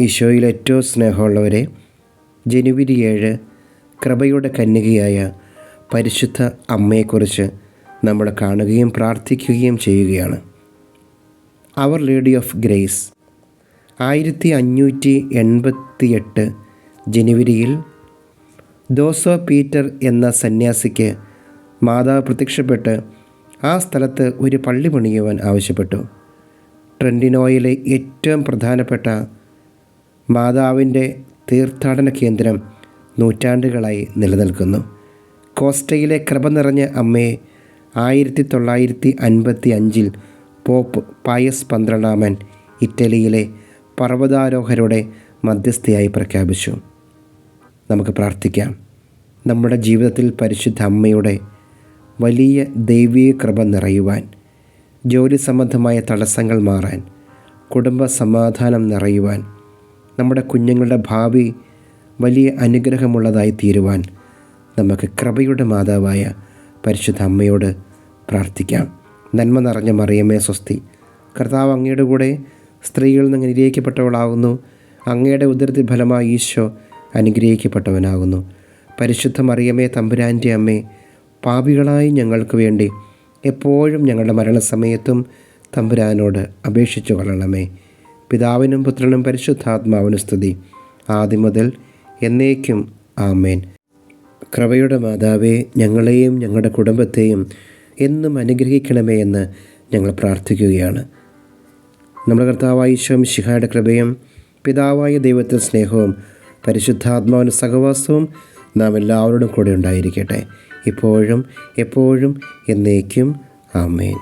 ഈശോയിൽ ഏറ്റവും സ്നേഹമുള്ളവരെ, ജനുവരി 7 കൃപയുടെ കന്യകയായ പരിശുദ്ധ അമ്മയെക്കുറിച്ച് നമ്മൾ കാണുകയും പ്രാർത്ഥിക്കുകയും ചെയ്യുകയാണ്. അവർ ലേഡി ഓഫ് ഗ്രേസ്. 1588 ജനുവരിയിൽ ദോസോ പീറ്റർ എന്ന സന്യാസിക്ക് മാതാവ് പ്രത്യക്ഷപ്പെട്ട് ആ സ്ഥലത്ത് ഒരു പള്ളി പണിയുവാൻ ആവശ്യപ്പെട്ടു. ട്രെൻറ്റിനോയിലെ ഏറ്റവും പ്രധാനപ്പെട്ട മാതാവിൻ്റെ തീർത്ഥാടന കേന്ദ്രം നൂറ്റാണ്ടുകളായി നിലനിൽക്കുന്നു. കോസ്റ്റയിലെ കൃപ നിറഞ്ഞ അമ്മയെ 1955 പോപ്പ് പായസ് 12 ഇറ്റലിയിലെ പർവ്വതാരോഹരുടെ മധ്യസ്ഥയായി പ്രഖ്യാപിച്ചു. നമുക്ക് പ്രാർത്ഥിക്കാം. നമ്മുടെ ജീവിതത്തിൽ പരിശുദ്ധ അമ്മയുടെ വലിയ ദൈവീക കൃപ നിറയുവാൻ, ജോലി സംബന്ധമായ തടസ്സങ്ങൾ മാറാൻ, കുടുംബ സമാധാനം നിറയുവാൻ, നമ്മുടെ കുഞ്ഞുങ്ങളുടെ ഭാവി വലിയ അനുഗ്രഹമുള്ളതായി തീരുവാൻ നമുക്ക് കൃപയുടെ മാതാവായ പരിശുദ്ധ അമ്മയോട് പ്രാർത്ഥിക്കാം. നന്മ നിറഞ്ഞ മറിയമേ സ്വസ്തി, കർത്താവ് അങ്ങയുടെ കൂടെ സ്ത്രീകളിൽ നിന്ന് അനുഗ്രഹിക്കപ്പെട്ടവളാകുന്നു. അങ്ങയുടെ ഉദരത്തിൽ ഫലമായി ഈശോ അനുഗ്രഹിക്കപ്പെട്ടവനാകുന്നു. പരിശുദ്ധ മറിയമേ തമ്പുരാൻ്റെ അമ്മേ, പാപികളായി ഞങ്ങൾക്ക് വേണ്ടി എപ്പോഴും ഞങ്ങളുടെ മരണസമയത്തും തമ്പുരാനോട് അപേക്ഷിച്ചു കൊള്ളണമേ. പിതാവിനും പുത്രനും പരിശുദ്ധാത്മാവിനും സ്തുതി, ആദ്യം മുതൽ എന്നേക്കും ആമേൻ. കൃപയുടെ മാതാവേ, ഞങ്ങളെയും ഞങ്ങളുടെ കുടുംബത്തെയും എന്നും അനുഗ്രഹിക്കണമേ എന്ന് ഞങ്ങൾ പ്രാർത്ഥിക്കുകയാണ്. നമ്മുടെ കർത്താവായ ഈശോ മിശിഹായുടെ കൃപയും പിതാവായ ദൈവത്തിൽ സ്നേഹവും പരിശുദ്ധാത്മാവിൻ്റെ സഹവാസവും നാം എല്ലാവരോടും കൂടെ ഉണ്ടായിരിക്കട്ടെ, ഇപ്പോഴും എപ്പോഴും എന്നേക്കും ആമേൻ.